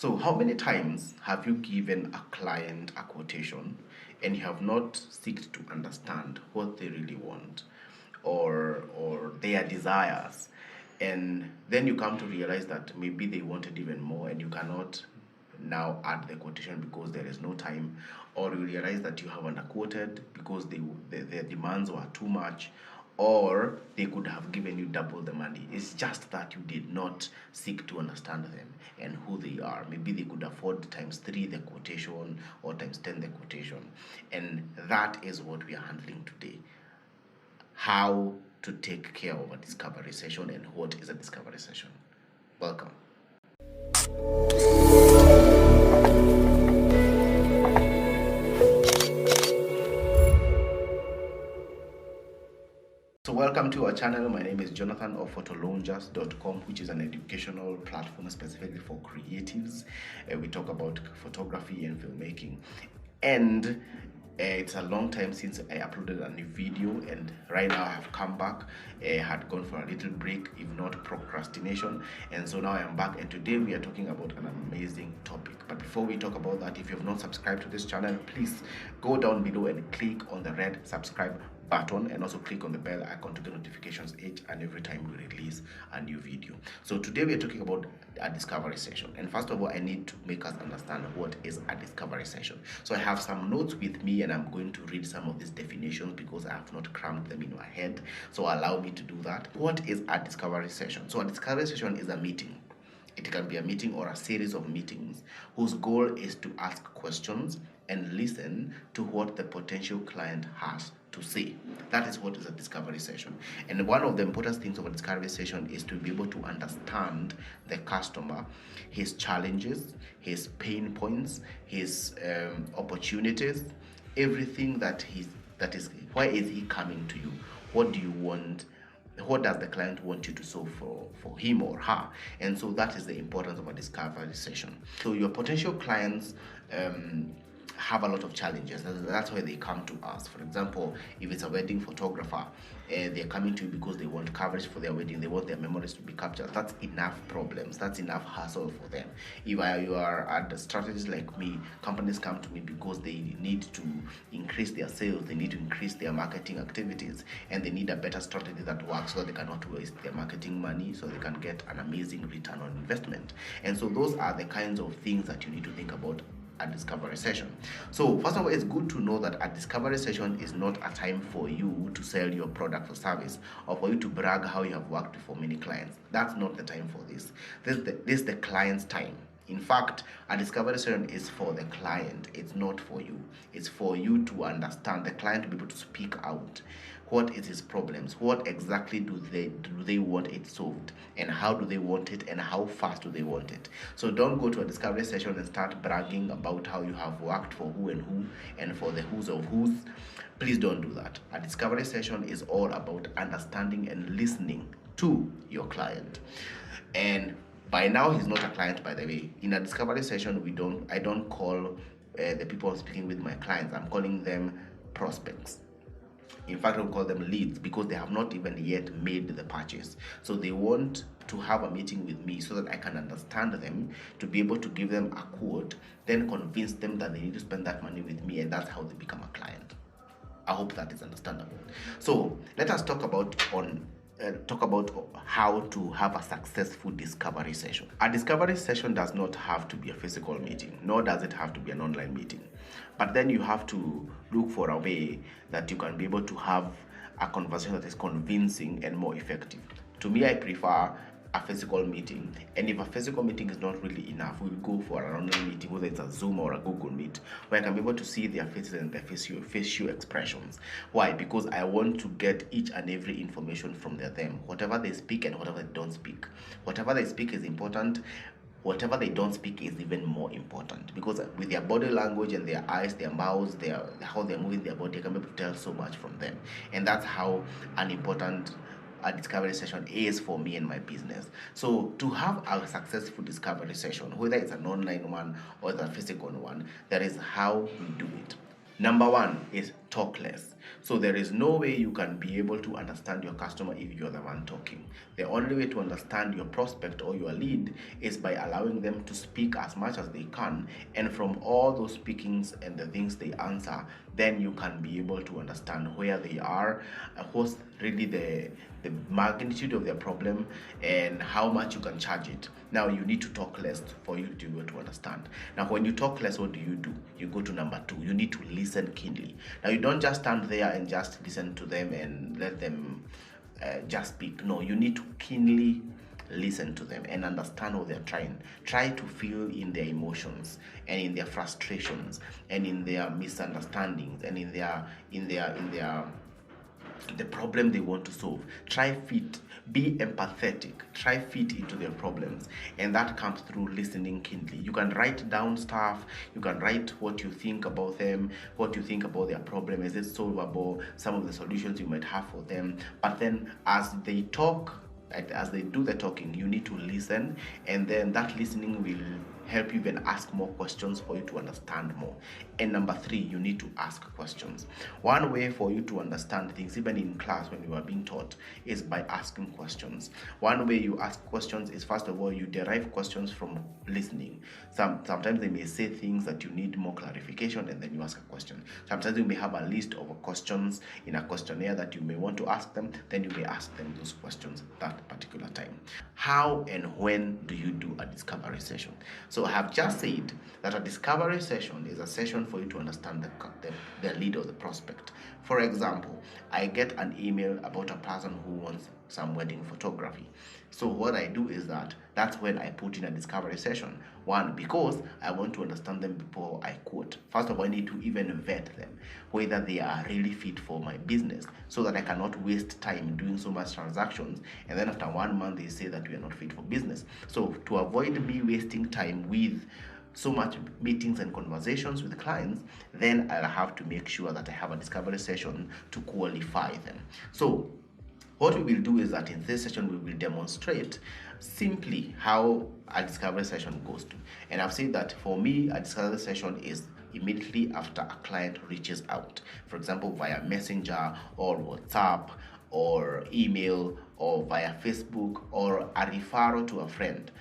So, how many times have you given a client a quotation and you have not sought to understand what they really want or their desires, and then you come to realize that maybe they wanted even more and you cannot now add the quotation because there is no time, or you realize that you have underquoted because their demands were too much, or they could have given you double the money. It's just that you did not seek to understand them and who they are. Maybe they could afford times 3 the quotation or times 10 the quotation. And that is what we are handling today. How to take care of a discovery session and what is a discovery session. Welcome. So welcome to our channel. My name is Jonathan of photolongers.com, which is an educational platform specifically for creatives. We talk about photography and filmmaking. And it's a long time since I uploaded a new video, and right now I have come back. I had gone for a little break, if not procrastination, and so now I am back, and today we are talking about an amazing topic. But before we talk about that, if you have not subscribed to this channel, please go down below and click on the red subscribe button, and also click on the bell icon to get notifications each and every time we release a new video. So today we are talking about a discovery session, and first of all I need to make us understand what is a discovery session. So I have some notes with me and I'm going to read some of these definitions because I have not crammed them in my head, so allow me to do that. What is a discovery session? So a discovery session is a meeting. It can be a meeting or a series of meetings whose goal is to ask questions and listen to what the potential client has to say. That is what is a discovery session. And one of the important things of a discovery session is to be able to understand the customer, his challenges, his pain points, his opportunities, everything that is why is he coming to you? What do you want? What does the client want you to solve for him or her? And so that is the importance of a discovery session. So your potential clients have a lot of challenges. That's why they come to us. For example, if it's a wedding photographer, they're coming to you because they want coverage for their wedding. They want their memories to be captured. That's enough problems. That's enough hassle for them. If you are at strategists like me, companies come to me because they need to increase their sales. They need to increase their marketing activities, and they need a better strategy that works so that they cannot waste their marketing money, so they can get an amazing return on investment. And so those are the kinds of things that you need to think about a discovery session. So first of all, it's good to know that a discovery session is not a time for you to sell your product or service, or for you to brag how you have worked for many clients. That's not the time for this. This is the client's time. In fact, a discovery session is for the client. It's not for you. It's for you to understand the client, to be able to speak out. What is his problems? What exactly do they want it solved? And how do they want it? And how fast do they want it? So don't go to a discovery session and start bragging about how you have worked for who and for the who's of who's. Please don't do that. A discovery session is all about understanding and listening to your client. And by now he's not a client, by the way. In a discovery session, I don't call the people speaking with my clients. I'm calling them prospects. In fact, I'll call them leads because they have not even yet made the purchase. So they want to have a meeting with me so that I can understand them, to be able to give them a quote, then convince them that they need to spend that money with me, and that's how they become a client. I hope that is understandable. So let us talk about how to have a successful discovery session. A discovery session does not have to be a physical meeting, nor does it have to be an online meeting. But then you have to look for a way that you can be able to have a conversation that is convincing and more effective. To me, I prefer a physical meeting, and if a physical meeting is not really enough, we'll go for an online meeting, whether it's a Zoom or a Google Meet, where I can be able to see their faces and their facial expressions. Why? Because I want to get each and every information from them, whatever they speak and whatever they don't speak. Whatever they speak is important. Whatever they don't speak is even more important, because with their body language and their eyes, their mouths, how they're moving their body, I can be able to tell so much from them. And that's how an important a discovery session is for me and my business. So to have a successful discovery session, whether it's an online one or the physical one, that is how we do it. Number one is talk less. So there is no way you can be able to understand your customer if you're the one talking. The only way to understand your prospect or your lead is by allowing them to speak as much as they can, and from all those speakings and the things they answer, then you can be able to understand where they are, what's really the magnitude of their problem, and how much you can charge it. Now you need to talk less for you to be able to understand. Now when you talk less, what do? You go to number 2. You need to listen keenly. Now you don't just stand there and just listen to them and let them just speak. No, you need to keenly listen to them and understand what they're try to feel in their emotions and in their frustrations and in their misunderstandings and in the problem they want to solve. Be empathetic, try fit into their problems, and that comes through listening keenly. You can write down stuff, you can write what you think about them, what you think about their problem, is it solvable, some of the solutions you might have for them. But then as they talk, as they do the talking, you need to listen, and then that listening will help you even ask more questions for you to understand more. And number 3, you need to ask questions. One way for you to understand things, even in class when you are being taught, is by asking questions. One way you ask questions is, first of all, you derive questions from listening. Sometimes they may say things that you need more clarification, and then you ask a question. Sometimes you may have a list of questions in a questionnaire that you may want to ask them, then you may ask them those questions that particular time. How and when do you do a discovery session? So I have just said that a discovery session is a session for you to understand the lead or the prospect. For example, I get an email about a person who wants some wedding photography. So what I do is that's when I put in a discovery session. One, because I want to understand them before I quote. First of all, I need to even vet them, whether they are really fit for my business, so that I cannot waste time doing so much transactions, and then after 1 month they say that we are not fit for business. So to avoid me wasting time with so much meetings and conversations with clients, then I'll have to make sure that I have a discovery session to qualify them. So what we will do is that in this session we will demonstrate simply how a discovery session goes to. And I've said that for me, a discovery session is immediately after a client reaches out, for example via Messenger or WhatsApp or email or via Facebook or a referral to a friend.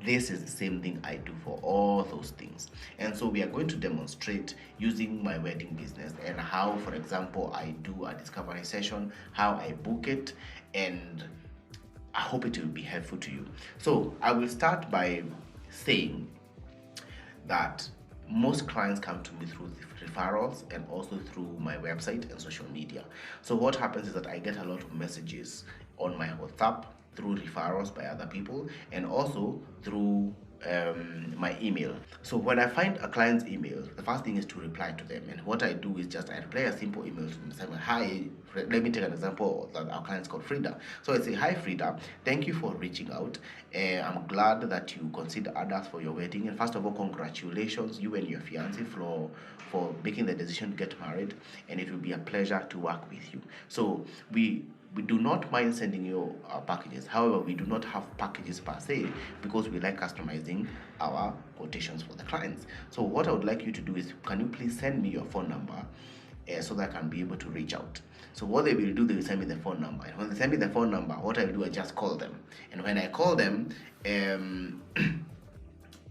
This is the same thing I do for all those things. And so we are going to demonstrate using my wedding business and how, for example, I do a discovery session, how I book it, and I hope it will be helpful to you. So I will start by saying that most clients come to me through referrals and also through my website and social media. So what happens is that I get a lot of messages on my WhatsApp, through referrals by other people, and also through my email. So when I find a client's email, the first thing is to reply to them. And what I do is just I reply a simple email to them saying, hi, let me take an example that our client's called Frida. So I say, hi Frida, thank you for reaching out. I'm glad that you considered us for your wedding. And first of all, congratulations, you and your fiancé for making the decision to get married. And it will be a pleasure to work with you. So we do not mind sending you our packages. However, we do not have packages per se because we like customizing our quotations for the clients. So what I would like you to do is, can you please send me your phone number so that I can be able to reach out? So what they will do, they will send me the phone number. And when they send me the phone number, what I do, I just call them. And when I call them,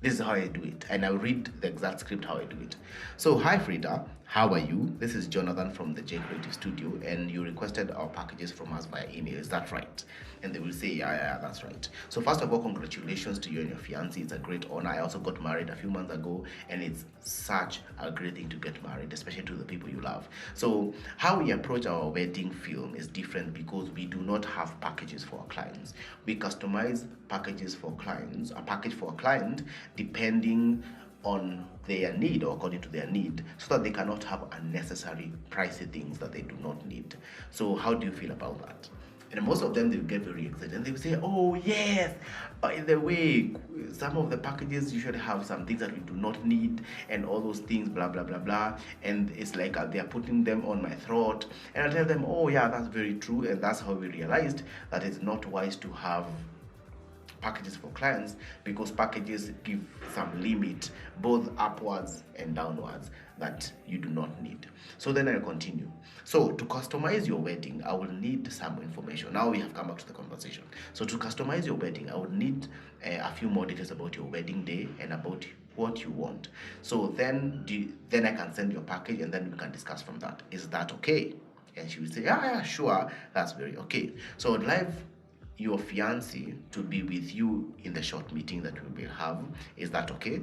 this is how I do it, and I'll read the exact script how I do it. So, hi Frida, how are you? This is Jonathan from the J Creative Studio, and you requested our packages from us via email. Is that right? And they will say, yeah, that's right. So first of all, congratulations to you and your fiancé. It's a great honor. I also got married a few months ago, and it's such a great thing to get married, especially to the people you love. So how we approach our wedding film is different because we do not have packages for our clients. We customize packages for clients, a package for a client depending on their need or according to their need, so that they cannot have unnecessary pricey things that they do not need. So how do you feel about that? And most of them, they will get very excited and they will say, oh yes, by the way, some of the packages usually have some things that we do not need and all those things, blah blah blah blah. And it's like they are putting them on my throat, and I tell them, oh yeah, that's very true. And that's how we realized that it's not wise to have packages for clients, because packages give some limit both upwards and downwards that you do not need. So then I continue. So to customize your wedding, I will need some information. Now we have come back to the conversation. So to customize your wedding, I would need a few more details about your wedding day and about what you want. So then I can send your package, and then we can discuss from that. Is that okay? And she will say, yeah, sure, that's very okay. So I'd like your fiancé to be with you in the short meeting that we will have. Is that okay?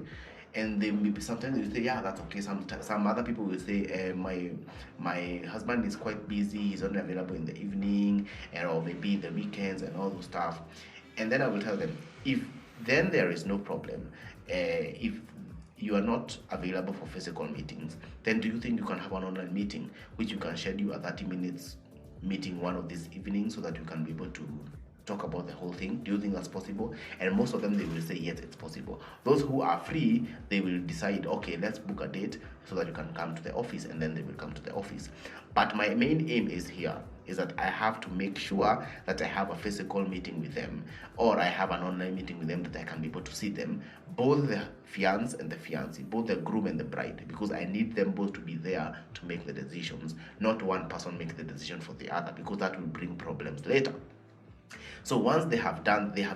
And they maybe sometimes they say, yeah, that's okay. Some other people will say, my husband is quite busy, he's only available in the evening, and or maybe the weekends and all those stuff. And then I will tell them, if then there is no problem. If you are not available for physical meetings, then do you think you can have an online meeting, which you can schedule a 30 minutes meeting one of these evenings, so that you can be able to talk about the whole thing? Do you think that's possible? And most of them, they will say yes, it's possible. Those who are free, they will decide, okay, let's book a date so that you can come to the office, and then they will come to the office. But my main aim is that I have to make sure that I have a physical meeting with them, or I have an online meeting with them, that I can be able to see them, both the fiancé and the fiancée, both the groom and the bride, because I need them both to be there to make the decisions, not one person make the decision for the other, because that will bring problems later. So once they have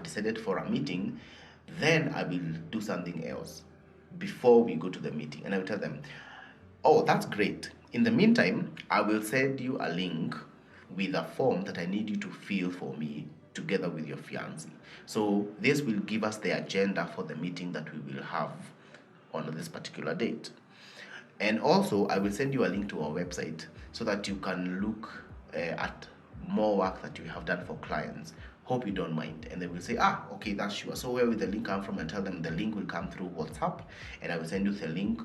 decided for a meeting, then I will do something else before we go to the meeting. And I will tell them, oh, that's great. In the meantime, I will send you a link with a form that I need you to fill for me together with your fiancé. So this will give us the agenda for the meeting that we will have on this particular date. And also, I will send you a link to our website so that you can look at more work that you have done for clients. Hope you don't mind. And they will say, okay, that's sure. So where will the link come from? And tell them the link will come through WhatsApp, and I will send you the link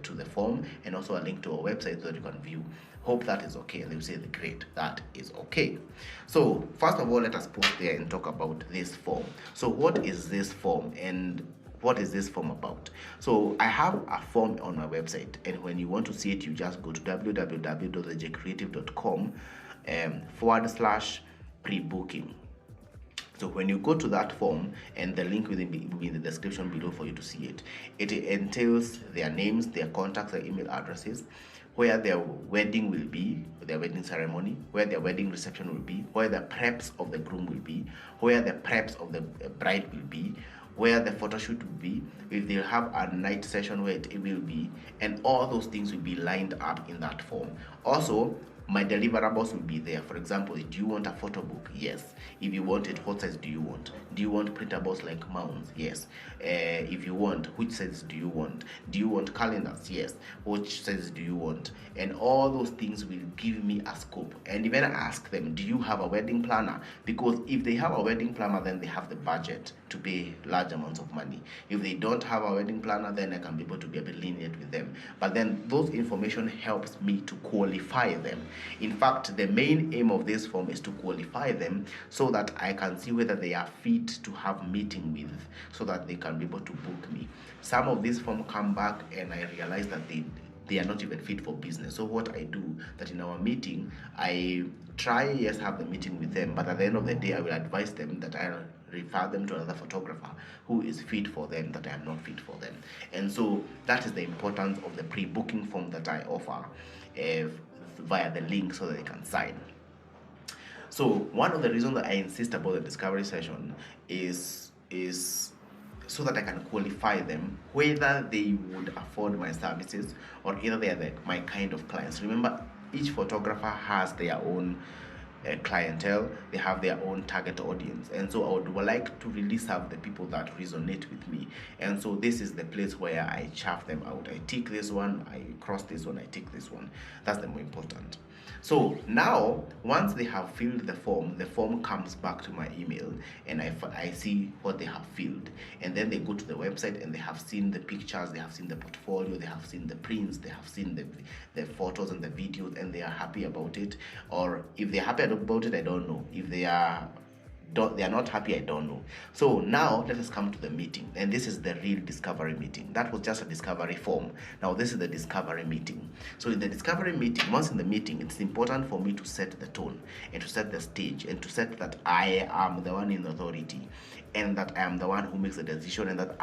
to the form, and also a link to our website so that you can view. Hope that is okay. And they will say, great, that is okay. So first of all, let us pause there and talk about this form. So what is this form, and what is this form about? So I have a form on my website, and when you want to see it, you just go to www.thejcreative.com /pre-booking. So when you go to that form, and the link will be in the description below for you to see it, it entails their names, their contacts, their email addresses, where their wedding will be, their wedding ceremony, where their wedding reception will be, where the preps of the groom will be, where the preps of the bride will be, where the photo shoot will be, if they'll have a night session where it will be, and all those things will be lined up in that form. Also, my deliverables will be there. For example, do you want a photo book? Yes. If you want it, what size do you want? Do you want printables like mounts? Yes. If you want, which size do you want? Do you want calendars? Yes. Which size do you want? And all those things will give me a scope. And even ask them, do you have a wedding planner? Because if they have a wedding planner, then they have the budget to pay large amounts of money. If they don't have a wedding planner, then I can be able to be a bit lenient with them. But then those information helps me to qualify them. In fact, the main aim of this form is to qualify them so that I can see whether they are fit to have meeting with, so that they can be able to book me. Some of these forms come back and I realize that they are not even fit for business. So what I do, that in our meeting, I try, yes, have the meeting with them, but at the end of the day, I will advise them that I refer them to another photographer who is fit for them, that I am not fit for them. And so that is the importance of the pre-booking form that I offer via the link, so that they can sign. So one of the reasons that I insist about the discovery session is so that I can qualify them, whether they would afford my services, or either they are my kind of clients. Remember, each photographer has their own clientele, they have their own target audience, and so I would like to really serve the people that resonate with me. And so this is the place where I chaff them out. I tick this one, I cross this one, I tick this one. That's the more important. So now, once they have filled the form comes back to my email, and I see what they have filled. And then they go to the website, and they have seen the pictures, they have seen the portfolio, they have seen the prints, they have seen the photos and the videos, and they are happy about it. Or if they're happy about it, I don't know. If they are they are not happy, I don't know. So now let us come to the meeting, and this is the real discovery meeting. That was just a discovery form. Now this is the discovery meeting. So in the discovery meeting, once in the meeting, it's important for me to set the tone and to set the stage and to set that I am the one in authority, and that I am the one who makes the decision, and that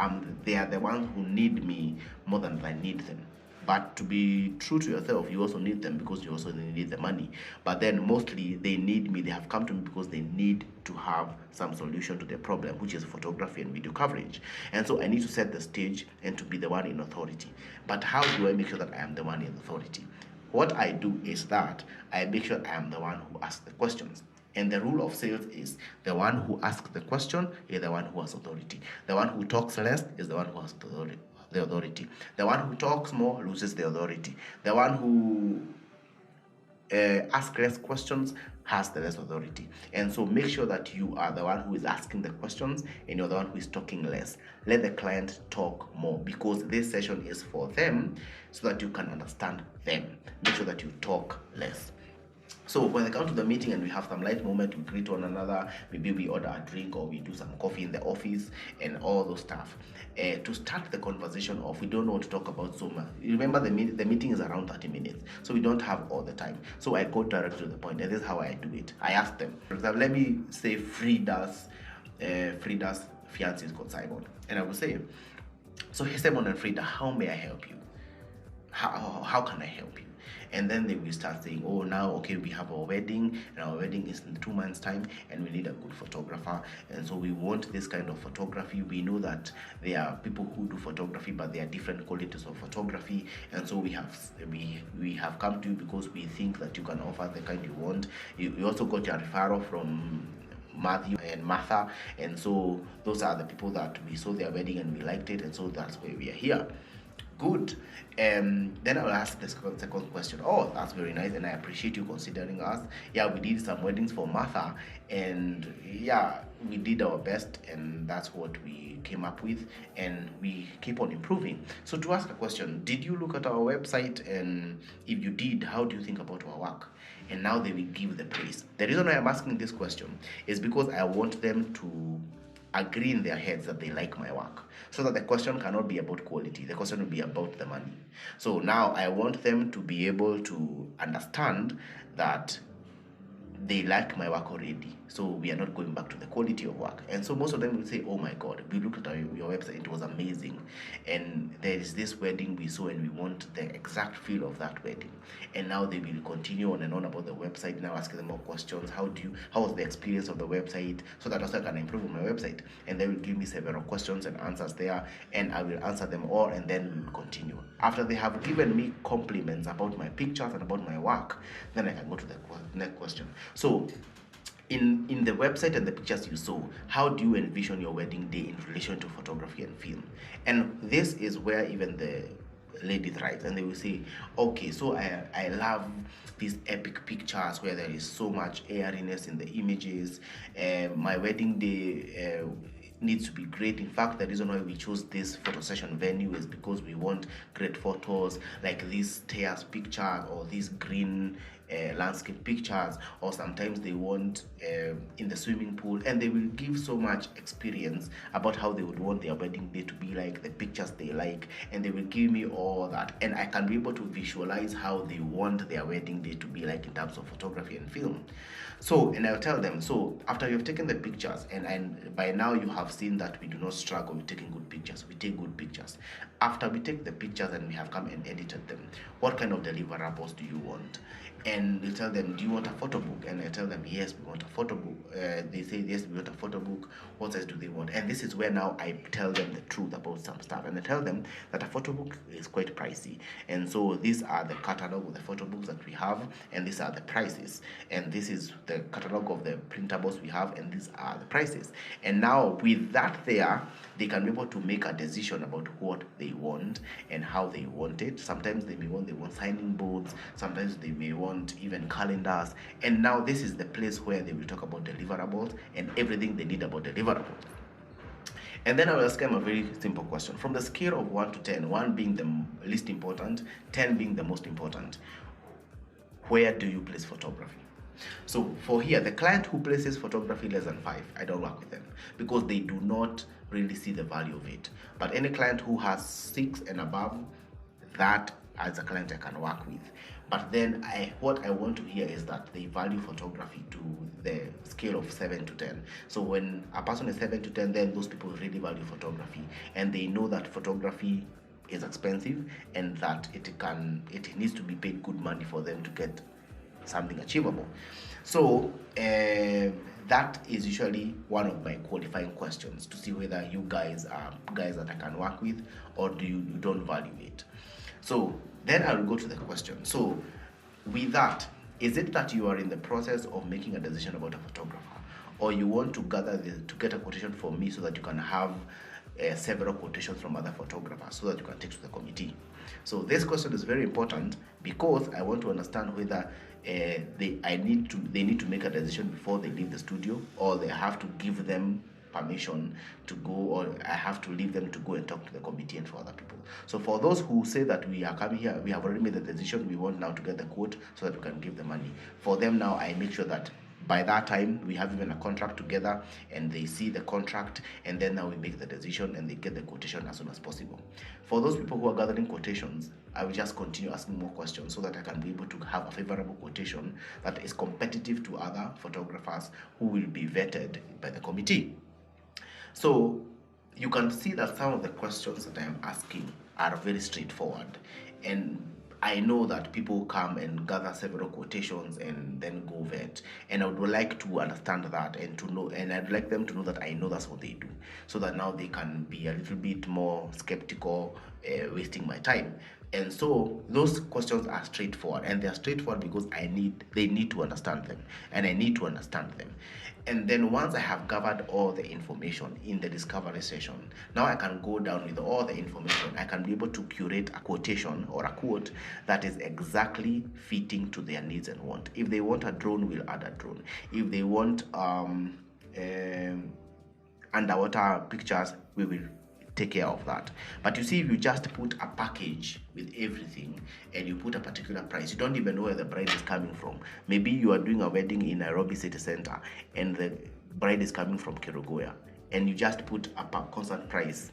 they are the ones who need me more than I need them. But to be true to yourself, you also need them because you also need the money. But then mostly they need me, they have come to me because they need to have some solution to their problem, which is photography and video coverage. And so I need to set the stage and to be the one in authority. But how do I make sure that I am the one in authority? What I do is that I make sure I am the one who asks the questions. And the rule of sales is the one who asks the question is the one who has authority. The one who talks less is the one who has authority. The one who talks more loses the authority. The one who asks less questions has the less authority. And so make sure that you are the one who is asking the questions and you're the one who is talking less. Let the client talk more, because this session is for them so that you can understand them. Make sure that you talk less. So when they come to the meeting and we have some light moment, we greet one another, maybe we order a drink or we do some coffee in the office and all those stuff. To start the conversation off, we don't know what to talk about so much. Remember, the meeting is around 30 minutes, so we don't have all the time. So I go direct to the point, and this is how I do it. I ask them, for example, let me say Frida's fiance is called Simon, and I will say, so hey Simon and Frida, how may I help you? How can I help you? And then they will start saying, oh, now, okay, we have our wedding, and our wedding is in 2 months' time, and we need a good photographer. And so we want this kind of photography. We know that there are people who do photography, but there are different qualities of photography. And so we have come to you because we think that you can offer the kind you want. You also got your referral from Matthew and Martha, and so those are the people that we saw their wedding and we liked it, and so that's why we are here. Good. Then I'll ask the second question. Oh, that's very nice, and I appreciate you considering us. Yeah, we did some weddings for Martha, and yeah, we did our best, and that's what we came up with, and we keep on improving. So to ask a question, did you look at our website? And if you did, how do you think about our work? And now they will give the praise. The reason why I'm asking this question is because I want them to agree in their heads that they like my work, so that the question cannot be about quality, the question will be about the money. So now I want them to be able to understand that they like my work already, so we are not going back to the quality of work. And so most of them will say, oh my god, we looked at your website, it was amazing, and there is this wedding we saw and we want the exact feel of that wedding. And now they will continue on and on about the website, now asking them more questions. How was the experience of the website, so that also I can improve on my website. And they will give me several questions and answers there, and I will answer them all, and then we will continue. After they have given me compliments about my pictures and about my work, then I can go to the next question. So in the website and the pictures you saw, how do you envision your wedding day in relation to photography and film? And this is where even the lady thrives, and they will say, okay, so I love these epic pictures where there is so much airiness in the images. My wedding day needs to be great. In fact, the reason why we chose this photo session venue is because we want great photos, like these stairs picture or these green landscape pictures, or sometimes they want in the swimming pool, and they will give so much experience about how they would want their wedding day to be like, the pictures they like, and they will give me all that, and I can be able to visualize how they want their wedding day to be like in terms of photography and film. So, and I'll tell them, so after you've taken the pictures, and by now you have seen that we do not struggle with taking good pictures, we take good pictures. After we take the pictures and we have come and edited them, what kind of deliverables do you want? And they tell them, do you want a photo book? And I tell them, yes, we want a photo book. They say, yes, we want a photo book. What size do they want? And this is where now I tell them the truth about some stuff, and I tell them that a photo book is quite pricey, and so these are the catalog of the photo books that we have, and these are the prices, and this is the catalog of the printables we have, and these are the prices. And now with that there, they can be able to make a decision about what they want and how they want it. Sometimes they want signing boards, sometimes they may want even calendars, and now this is the place where they will talk about deliverables and everything they need about deliverables. And then I will ask them a very simple question. From the scale of 1 to 10, 1 being the least important, 10 being the most important, where do you place photography? So for here, the client who places photography less than 5, I don't work with them because they do not really see the value of it. But any client who has 6 and above, that as a client I can work with. But then what I want to hear is that they value photography to the scale of 7 to 10. So when a person is 7 to 10, then those people really value photography, and they know that photography is expensive and that it needs to be paid good money for them to get something achievable. So that is usually one of my qualifying questions to see whether you guys are guys that I can work with, or do you don't value it. So then I will go to the question. So with that, is it that you are in the process of making a decision about a photographer, or you want to to get a quotation from me so that you can have several quotations from other photographers so that you can take to the committee? So this question is very important because I want to understand whether they need to make a decision before they leave the studio, or they have to give them permission to go, or I have to leave them to go and talk to the committee and for other people. So for those who say that we are coming here, we have already made the decision, we want now to get the quote so that we can give the money. For them now, I make sure that by that time we have even a contract together and they see the contract, and then now we make the decision and they get the quotation as soon as possible. For those people who are gathering quotations, I will just continue asking more questions so that I can be able to have a favorable quotation that is competitive to other photographers who will be vetted by the committee. So you can see that some of the questions that I am asking are very straightforward, and I know that people come and gather several quotations and then go vet, and I would like to understand that and to know, and I'd like them to know that I know that's what they do, so that now they can be a little bit more skeptical, wasting my time. And so those questions are straightforward, and they are straightforward because they need to understand them, and I need to understand them. And then once I have gathered all the information in the discovery session, now I can go down with all the information. I can be able to curate a quotation or a quote that is exactly fitting to their needs and want. If they want a drone, we'll add a drone. If they want underwater pictures, we will take care of that. But you see, if you just put a package with everything and you put a particular price, you don't even know where the bride is coming from. Maybe you are doing a wedding in Nairobi city center and the bride is coming from Kerugoya, and you just put a constant price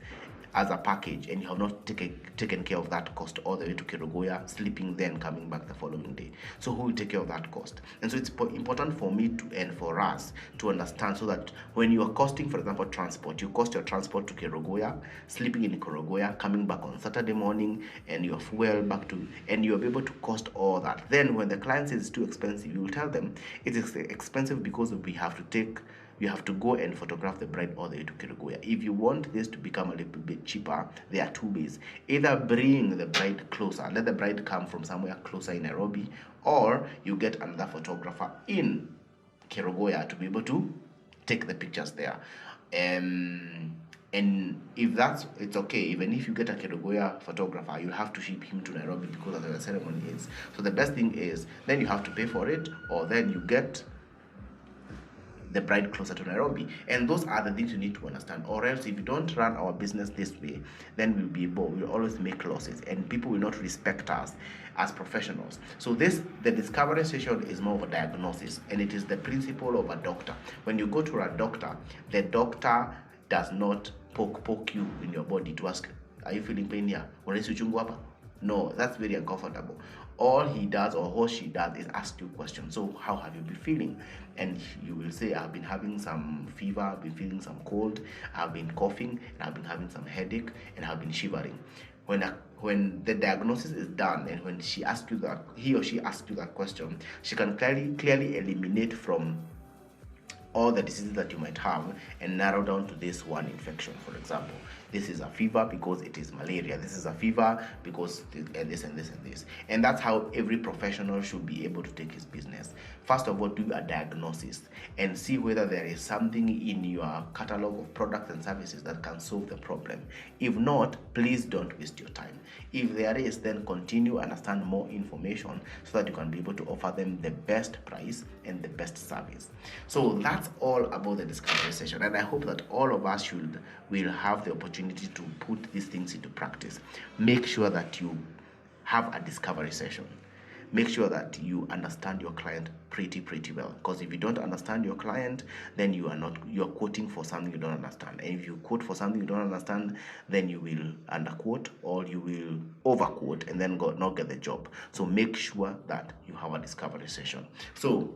as a package, and you have not taken care of that cost all the way to Kerugoya, sleeping then coming back the following day. So who will take care of that cost? And so it's important for me to, and for us to understand, so that when you are costing, for example, transport, you cost your transport to Kerugoya, sleeping in Kerugoya, coming back on Saturday morning, and your fuel back to, and you'll be able to cost all that. Then when the client says it's too expensive, you will tell them it is expensive because we have to go and photograph the bride all the way to Kerugoya. If you want this to become a little bit cheaper, there are two ways. Either bring the bride closer, let the bride come from somewhere closer in Nairobi, or you get another photographer in Kerugoya to be able to take the pictures there. And if it's okay, even if you get a Kerugoya photographer, you have to ship him to Nairobi because that's where the ceremony is. So the best thing is, then you have to pay for it, or then you get the bride closer to Nairobi. And those are the things you need to understand, or else if you don't run our business this way, then we'll always make losses, and people will not respect us as professionals. So the discovery session is more of a diagnosis, and it is the principle of a doctor. When you go to a doctor, the doctor does not poke you in your body to ask, are you feeling pain here? No, that's very uncomfortable. All he does, or all she does, is ask you questions. So how have you been feeling? And you will say, I've been having some fever, I've been feeling some cold, I've been coughing, and I've been having some headache, and I've been shivering. When the diagnosis is done, and when he or she asks you that question, she can clearly eliminate from all the diseases that you might have and narrow down to this one infection. For example, this is a fever because it is malaria. This is a fever because this and this and this. And that's how every professional should be able to take his business. First of all, do a diagnosis and see whether there is something in your catalog of products and services that can solve the problem. If not, please don't waste your time. If there is, then continue, understand more information so that you can be able to offer them the best price and the best service. So that's all about the discovery session, and I hope that all of us will have the opportunity to put these things into practice. Make sure that you have a discovery session. make sure that you understand your client pretty well, because if you don't understand your client, then you're quoting for something you don't understand. And if you quote for something you don't understand, then you will underquote or you will overquote and then not get the job. So make sure that you have a discovery session. So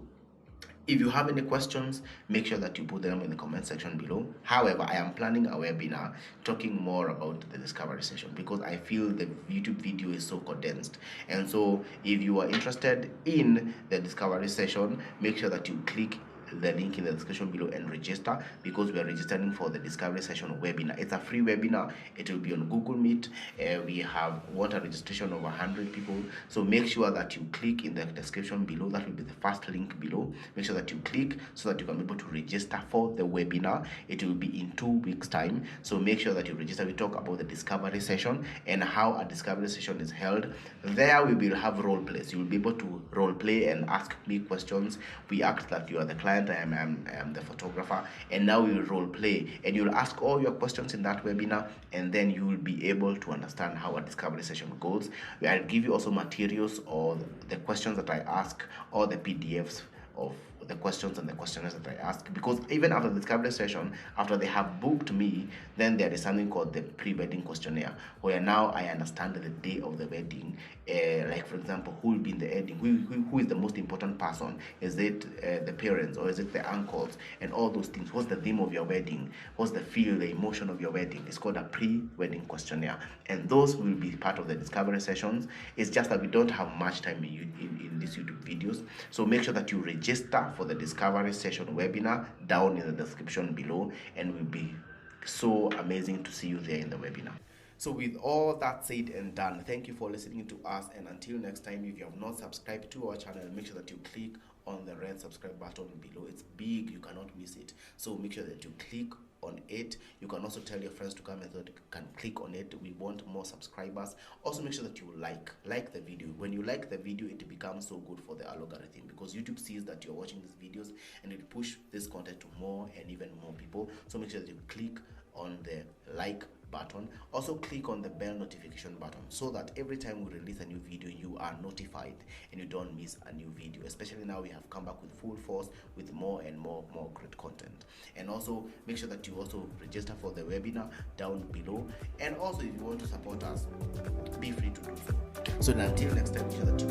if you have any questions, make sure that you put them in the comment section below. However, I am planning a webinar talking more about the discovery session because I feel the YouTube video is so condensed. And so if you are interested in the discovery session, make sure that you click the link in the description below and register, because we are registering for the discovery session webinar. It's a free webinar. It will be on Google Meet. We want a registration of 100 people, so make sure that you click in the description below. That will be the first link below. Make sure that you click so that you can be able to register for the webinar. It will be in 2 weeks time, so make sure that you register. We talk about the discovery session and how a discovery session is held. There we will have role plays. You will be able to role play and ask me questions. We act that you are the client, I am the photographer, and now you will role play and you'll ask all your questions in that webinar, and then you will be able to understand how a discovery session goes. I'll give you also materials or the questions that I ask, or the PDFs of the questions and the questionnaires that I ask, because even after the discovery session, after they have booked me, then there is something called the pre-wedding questionnaire, where now I understand the day of the wedding. Like for example, who will be in the wedding, who is the most important person, is it the parents or is it the uncles, and all those things. What's the theme of your wedding, what's the feel, the emotion of your wedding. It's called a pre-wedding questionnaire, and those will be part of the discovery sessions. It's just that we don't have much time in these YouTube videos, so make sure that you register for the discovery session webinar down in the description below, and will be so amazing to see you there in the webinar. So with all that said and done, thank you for listening to us, and until next time, if you have not subscribed to our channel, make sure that you click on the red subscribe button below. It's big, you cannot miss it, so make sure that you click on it. You can also tell your friends to come and so they can click on it. We want more subscribers. Also make sure that you like the video. When you like the video, it becomes so good for the algorithm, because YouTube sees that you're watching these videos and it push this content to more and even more people. So make sure that you click on the like button. Also click on the bell notification button, so that every time we release a new video, you are notified and you don't miss a new video. Especially now we have come back with full force with more and more great content. And also make sure that you also register for the webinar down below. And also if you want to support us, be free to do so. So until next time, make sure that you